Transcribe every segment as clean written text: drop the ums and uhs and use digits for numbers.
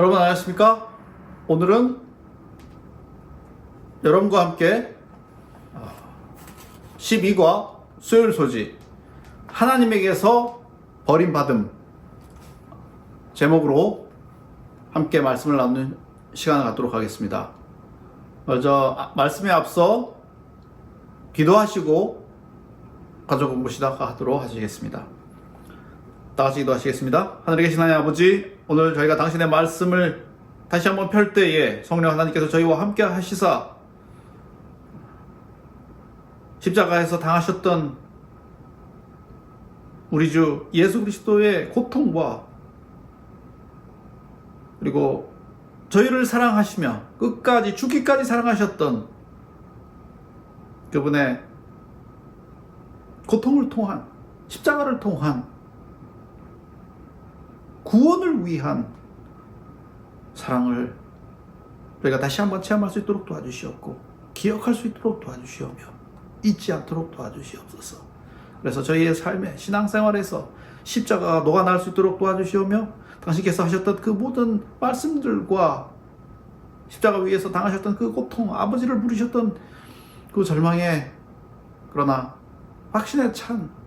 여러분 안녕하십니까? 오늘은 여러분과 함께 12과 수요일 소지 하나님에게서 버림받음 제목으로 함께 말씀을 나누는 시간을 갖도록 하겠습니다. 먼저 말씀에 앞서 기도하시고 가족 공부 시작하도록 하시겠습니다. 다 같이 기도하시겠습니다. 하늘에 계신 하나님 아버지, 오늘 저희가 당신의 말씀을 다시 한번 펼 때에 성령 하나님께서 저희와 함께 하시사 십자가에서 당하셨던 우리 주 예수 그리스도의 고통과 그리고 저희를 사랑하시며 끝까지 죽기까지 사랑하셨던 그분의 고통을 통한 십자가를 통한 구원을 위한 사랑을 저희가 다시 한번 체험할 수 있도록 도와주시옵고 기억할 수 있도록 도와주시오며 잊지 않도록 도와주시옵소서. 그래서 저희의 삶의 신앙생활에서 십자가가 녹아날 수 있도록 도와주시오며 당신께서 하셨던 그 모든 말씀들과 십자가 위에서 당하셨던 그 고통, 아버지를 부르셨던 그 절망에 그러나 확신에 찬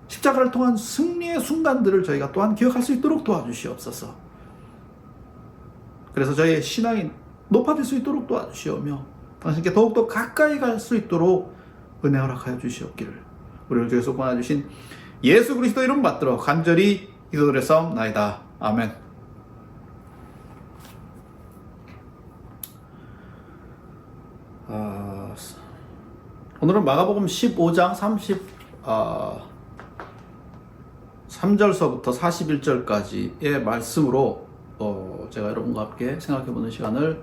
십자가를 통한 승리의 순간들을 저희가 또한 기억할 수 있도록 도와주시옵소서. 그래서 저희의 신앙이 높아질 수 있도록 도와주시오며 당신께 더욱더 가까이 갈 수 있도록 은혜 허락하여 주시옵기를 우리를 주에서 권하주신 예수 그리스도 이름 받들어 간절히 기도드렸사옵나이다. 아멘. 오늘은 마가복음 15장 3절서부터 41절까지의 말씀으로 제가 여러분과 함께 생각해보는 시간을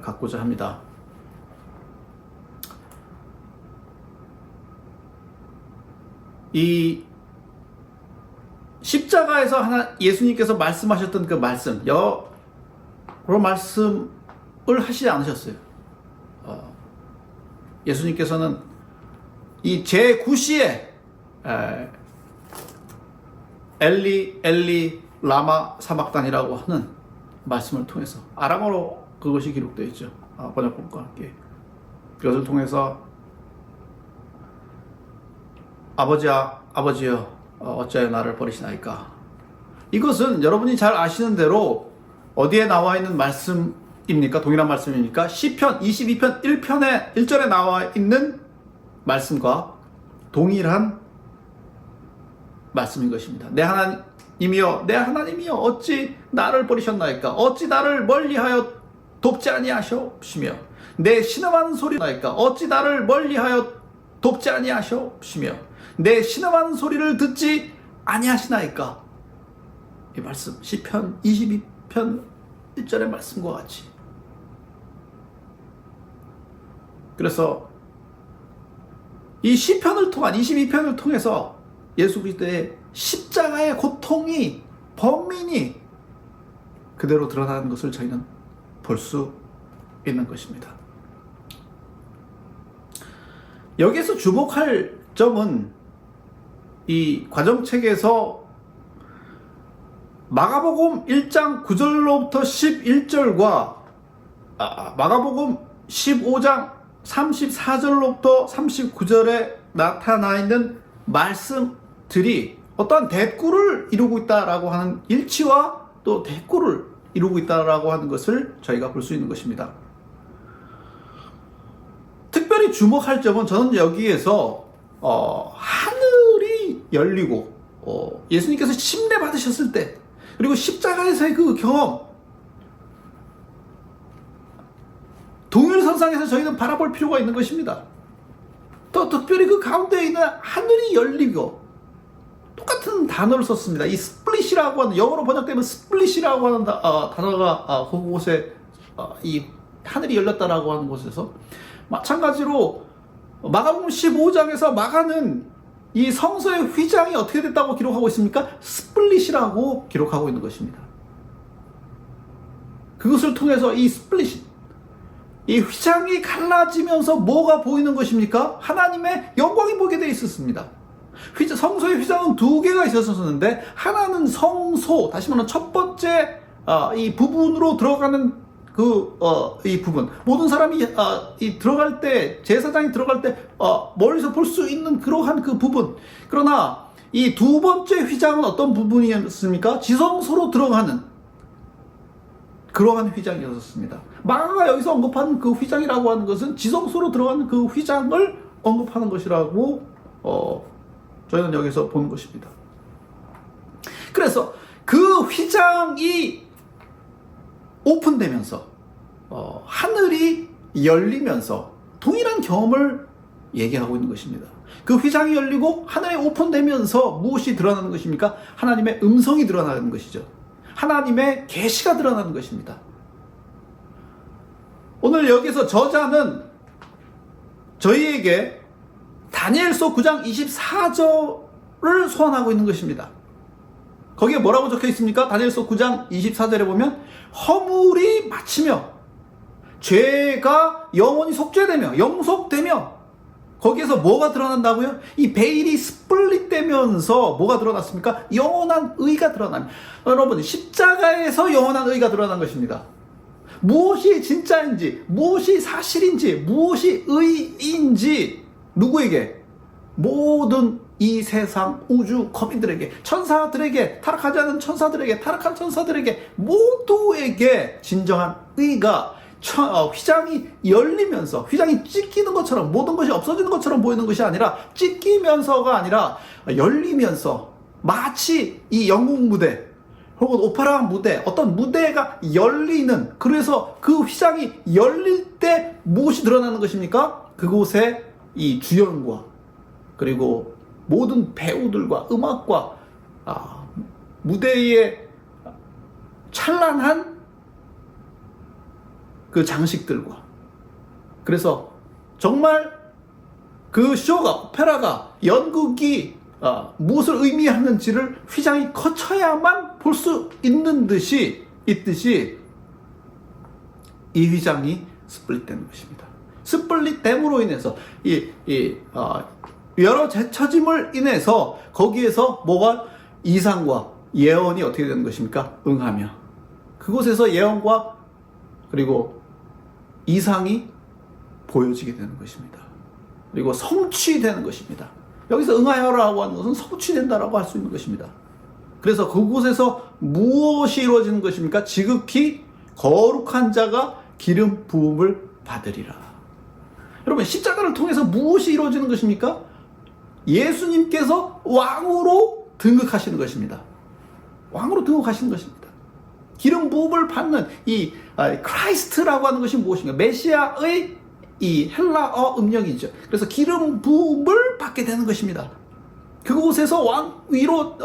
갖고자 합니다. 이 십자가에서 예수님께서 말씀하셨던 그 말씀, 여러 말씀을 하시지 않으셨어요. 예수님께서는 이 제9시에 엘리 엘리 라마 사박단이라고 하는 말씀을 통해서 아람어로 그것이 기록되어 있죠. 번역본과 함께 그것을 통해서 아버지여 어찌하여 나를 버리시나이까. 이것은 여러분이 잘 아시는 대로 어디에 나와 있는 말씀입니까? 동일한 말씀입니까? 시편 22편 1절에 나와 있는 말씀과 동일한 말씀인 것입니다. 내 하나님이여 어찌 나를 버리셨나이까. 어찌 나를 멀리하여 돕지 아니하시옵시며 내 신음하는 소리나이까. 어찌 나를 멀리하여 돕지 아니하시옵시며 내 신음하는 소리를 듣지 아니하시나이까. 이 말씀 시편 22편 1절의 말씀과 같이, 그래서 이 시편을 통한 22편을 통해서 예수 그리스도의 십자가의 고통이 범민이 그대로 드러나는 것을 저희는 볼 수 있는 것입니다. 여기에서 주목할 점은 이 과정책에서 마가복음 1장 9절로부터 11절과 마가복음 15장 34절로부터 39절에 나타나 있는 말씀들이 어떠한 대꾸를 이루고 있다라고 하는 일치와 또 대꾸를 이루고 있다라고 하는 것을 저희가 볼 수 있는 것입니다. 특별히 주목할 점은 저는 여기에서 하늘이 열리고 예수님께서 침례 받으셨을 때 그리고 십자가에서의 그 경험, 동일선상에서 저희는 바라볼 필요가 있는 것입니다. 또 특별히 그 가운데에 있는 하늘이 열리고, 똑같은 단어를 썼습니다. 이 스플릿이라고 하는, 영어로 번역되면 스플릿이라고 하는 단어가 그곳에 이 하늘이 열렸다라고 하는 곳에서, 마찬가지로 마가복음 15장에서 마가는 이 성서의 휘장이 어떻게 됐다고 기록하고 있습니까? 스플릿이라고 기록하고 있는 것입니다. 그것을 통해서 이 스플릿, 이 휘장이 갈라지면서 뭐가 보이는 것입니까? 하나님의 영광이 보게 되어 있었습니다. 성소의 휘장은 두 개가 있었었는데, 하나는 성소, 다시 말하면 첫 번째 이 부분으로 들어가는 이 부분, 모든 사람이 들어갈 때, 제사장이 들어갈 때 멀리서 볼 수 있는 그러한 그 부분. 그러나 이 두 번째 휘장은 어떤 부분이었습니까? 지성소로 들어가는 그러한 휘장이었습니다. 마가가 여기서 언급한 그 휘장이라고 하는 것은 지성소로 들어가는 그 휘장을 언급하는 것이라고 저희는 여기서 보는 것입니다. 그래서 그 휘장이 오픈되면서 하늘이 열리면서 동일한 경험을 얘기하고 있는 것입니다. 그 휘장이 열리고 하늘이 오픈되면서 무엇이 드러나는 것입니까? 하나님의 음성이 드러나는 것이죠. 하나님의 계시가 드러나는 것입니다. 오늘 여기서 저자는 저희에게 다니엘서 9장 24절을 소환하고 있는 것입니다. 거기에 뭐라고 적혀 있습니까? 다니엘서 9장 24절에 보면 허물이 마치며 죄가 영원히 속죄되며 영속되며, 거기에서 뭐가 드러난다고요? 이 베일이 스플릿되면서 뭐가 드러났습니까? 영원한 의가 드러납니다. 여러분, 십자가에서 영원한 의가 드러난 것입니다. 무엇이 진짜인지, 무엇이 사실인지, 무엇이 의인지 누구에게? 모든 이 세상 우주 거민들에게, 천사들에게, 타락하지 않은 천사들에게, 타락한 천사들에게, 모두에게 진정한 의가 휘장이 열리면서, 휘장이 찢기는 것처럼, 모든 것이 없어지는 것처럼 보이는 것이 아니라 찢기면서가 아니라 열리면서, 마치 이 영국 무대 혹은 오페라 무대, 어떤 무대가 열리는, 그래서 그 휘장이 열릴 때 무엇이 드러나는 것입니까? 그곳에 이 주연과 그리고 모든 배우들과 음악과 무대의 찬란한 그 장식들과, 그래서 정말 그 쇼가, 오페라가, 연극이 무엇을 의미하는지를 휘장이 거쳐야만 볼 수 있는 듯이, 있듯이 이 휘장이 스플릿되는 것입니다. 스플릿됨으로 인해서 여러 제처짐을 인해서 거기에서 뭐가, 이상과 예언이 어떻게 되는 것입니까? 응하며, 그곳에서 예언과 그리고 이상이 보여지게 되는 것입니다. 그리고 성취되는 것입니다. 여기서 응하여라고 하는 것은 성취된다라고 할 수 있는 것입니다. 그래서 그곳에서 무엇이 이루어지는 것입니까? 지극히 거룩한 자가 기름 부음을 받으리라. 여러분, 십자가를 통해서 무엇이 이루어지는 것입니까? 예수님께서 왕으로 등극하시는 것입니다. 왕으로 등극하시는 것입니다. 기름 부음을 받는 이 크라이스트라고 하는 것이 무엇인가? 메시아의 이 헬라어 음력이죠. 그래서 기름 부음을 받게 되는 것입니다. 그곳에서 왕위로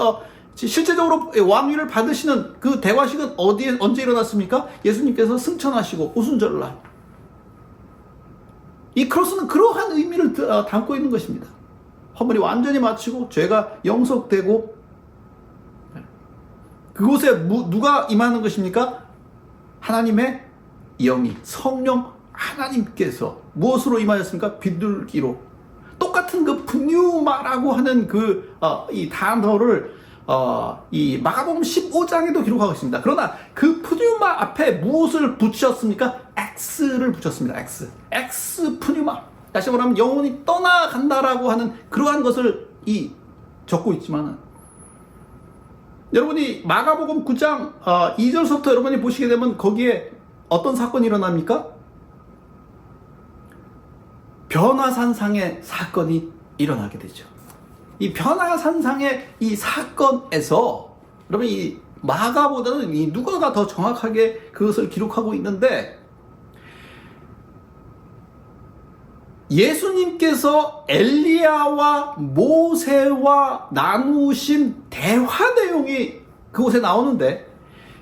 실제적으로 왕위를 받으시는 그 대화식은 언제 일어났습니까? 예수님께서 승천하시고 오순절날. 이 크로스는 그러한 의미를 담고 있는 것입니다. 허물이 완전히 마치고 죄가 영속되고, 그곳에 누가 임하는 것입니까? 하나님의 영이, 성령 하나님께서 무엇으로 임하였습니까? 비둘기로. 똑같은 그 푸뉴마라고 하는 이 단어를 이 마가복음 15장에도 기록하고 있습니다. 그러나 그 푸뉴마 앞에 무엇을 붙였습니까? X를 붙였습니다. X 푸뉴마. 다시 말하면 영혼이 떠나간다라고 하는 그러한 것을 적고 있지만은, 여러분이 마가복음 9장 2절부터 여러분이 보시게 되면 거기에 어떤 사건이 일어납니까? 변화산상의 사건이 일어나게 되죠. 이 변화산상의 이 사건에서 여러분, 이 마가보다는 이 누가가 더 정확하게 그것을 기록하고 있는데, 예수님께서 엘리야와 모세와 나누신 대화 내용이 그곳에 나오는데,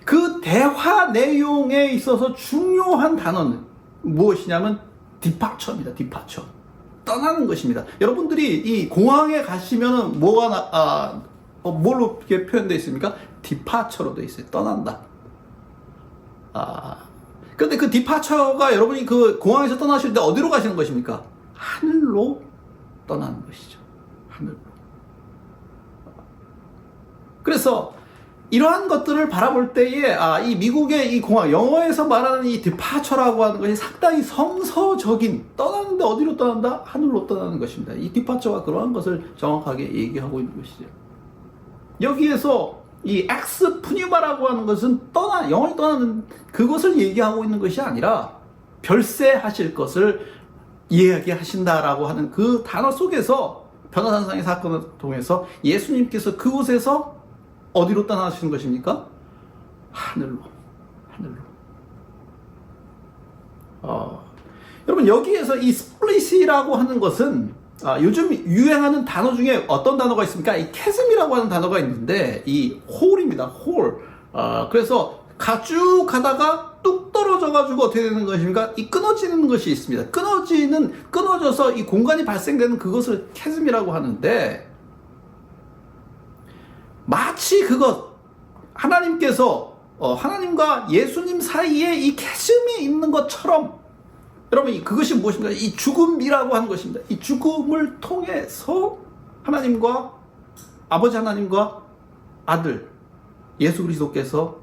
그 대화 내용에 있어서 중요한 단어는 무엇이냐면 디파처입니다. 디파처. 떠나는 것입니다. 여러분들이 이 공항에 가시면은 뭘로 이렇게 표현되어 있습니까? 디파처로 되어 있어요. 떠난다. 근데 그 디파처가 여러분이 그 공항에서 떠나실 때 어디로 가시는 것입니까? 하늘로 떠나는 것이죠. 하늘로. 그래서 이러한 것들을 바라볼 때에 이 미국의 이 공항, 영어에서 말하는 이 디파처라고 하는 것이 상당히 성서적인, 떠나는데 어디로 떠난다? 하늘로 떠나는 것입니다. 이 디파처가 그러한 것을 정확하게 얘기하고 있는 것이죠. 여기에서 이 엑스 푸니바라고 하는 것은 영원히 떠나는 그것을 얘기하고 있는 것이 아니라 별세하실 것을 이야기하신다라고 하는 그 단어 속에서 변화산상의 사건을 통해서 예수님께서 그곳에서 어디로 떠나시는 것입니까? 하늘로. 여러분, 여기에서 이 스플릿이라고 하는 것은 요즘 유행하는 단어 중에 어떤 단어가 있습니까? 이 캐즘이라고 하는 단어가 있는데 이 홀입니다. 홀. 그래서 쭉 가다가 뚝 떨어져가지고 어떻게 되는 것입니까? 이 끊어지는 것이 있습니다. 끊어져서 이 공간이 발생되는 그것을 캐즘이라고 하는데, 마치 하나님께서 하나님과 예수님 사이에 이 캐즘이 있는 것처럼, 여러분, 그것이 무엇입니까? 이 죽음이라고 하는 것입니다. 이 죽음을 통해서 아버지 하나님과 아들 예수 그리스도께서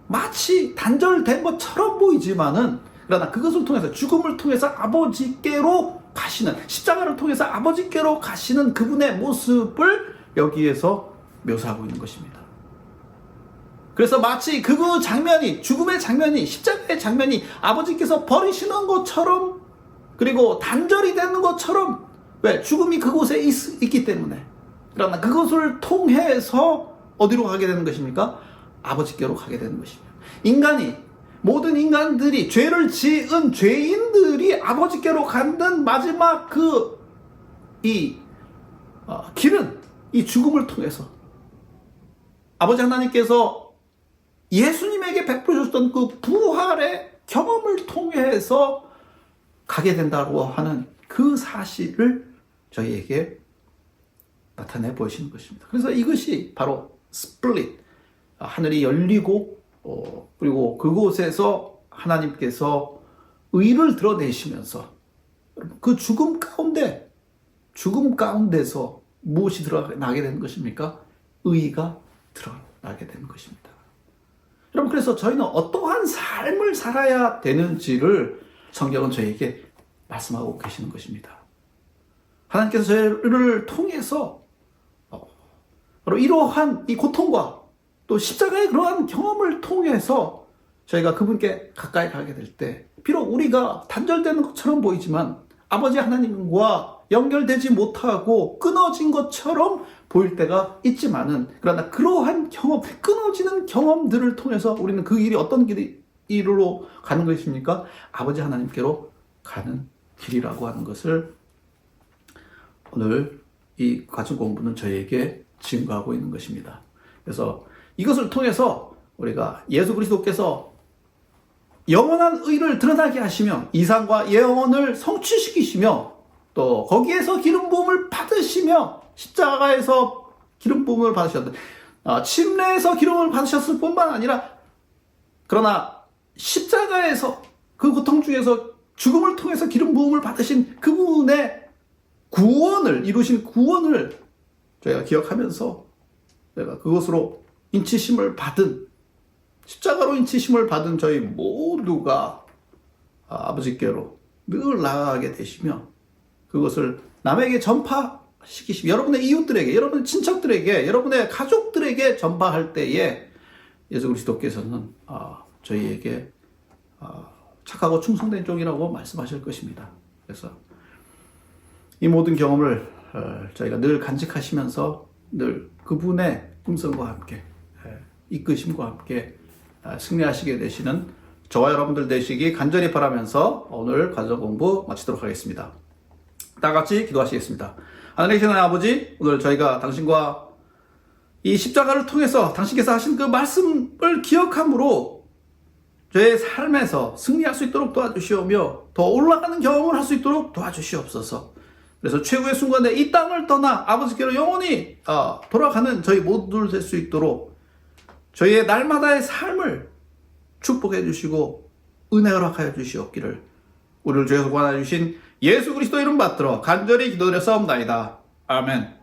마치 단절된 것처럼 보이지만은, 그러나 그것을 통해서, 죽음을 통해서 아버지께로 가시는, 십자가를 통해서 아버지께로 가시는 그분의 모습을 여기에서 묘사하고 있는 것입니다. 그래서 마치 그 장면이, 죽음의 장면이, 십자가의 장면이 아버지께서 버리시는 것처럼, 그리고 단절이 되는 것처럼, 왜? 죽음이 그곳에 있기 때문에. 그러나 그것을 통해서 어디로 가게 되는 것입니까? 아버지께로 가게 되는 것입니다. 모든 인간들이, 죄를 지은 죄인들이 아버지께로 가는 마지막 길은 이 죽음을 통해서 아버지 하나님께서 예수님에게 베푸셨던 그 부활의 경험을 통해서 가게 된다고 하는 그 사실을 저희에게 나타내 보이시는 것입니다. 그래서 이것이 바로 스플릿, 하늘이 열리고 그리고 그곳에서 하나님께서 의를 드러내시면서 그 죽음 가운데서 무엇이 드러나게 되는 것입니까? 의가 드러나게 되는 것입니다. 여러분, 그래서 저희는 어떠한 삶을 살아야 되는지를 성경은 저에게 말씀하고 계시는 것입니다. 하나님께서 저희를 통해서 바로 이러한 이 고통과 또 십자가의 그러한 경험을 통해서 저희가 그분께 가까이 가게 될 때, 비록 우리가 단절되는 것처럼 보이지만 아버지 하나님과 연결되지 못하고 끊어진 것처럼 보일 때가 있지만은, 그러나 그러한 끊어지는 경험들을 통해서 우리는 그 길이 어떤 길로 가는 것입니까? 아버지 하나님께로 가는 길이라고 하는 것을 오늘 이 가정 공부는 저희에게 증거하고 있는 것입니다. 그래서 이것을 통해서 우리가 예수 그리스도께서 영원한 의를 드러나게 하시며 이상과 예언을 성취시키시며 또 거기에서 기름 부음을 받으시며 십자가에서 기름 부음을 받으셨던 침례에서 기름을 받으셨을 뿐만 아니라, 그러나 십자가에서 그 고통 중에서 죽음을 통해서 기름 부음을 받으신 그분의 이루신 구원을 저희가 기억하면서 내가 그것으로 십자가로 인치심을 받은 저희 모두가 아버지께로 늘 나아가게 되시며 그것을 남에게 전파시키시며, 여러분의 이웃들에게, 여러분의 친척들에게, 여러분의 가족들에게 전파할 때에 예수 그리스도께서는 저희에게 착하고 충성된 종이라고 말씀하실 것입니다. 그래서 이 모든 경험을 저희가 늘 간직하시면서 늘 그분의 음성과 함께 이끄심과 함께 승리하시게 되시는 저와 여러분들 되시기 간절히 바라면서 오늘 가정 공부 마치도록 하겠습니다. 다 같이 기도하시겠습니다. 하늘에 계신 하나님 아버지, 오늘 저희가 당신과 이 십자가를 통해서 당신께서 하신 그 말씀을 기억함으로 저의 삶에서 승리할 수 있도록 도와주시오며 더 올라가는 경험을 할 수 있도록 도와주시옵소서. 그래서 최후의 순간에 이 땅을 떠나 아버지께로 영원히 돌아가는 저희 모두들 될 수 있도록 저희의 날마다의 삶을 축복해 주시고 은혜 허락하여 주시옵기를 우리를 죄에서 구원하여 주신 예수 그리스도 이름 받들어 간절히 기도드려 싸움나이다. 아멘.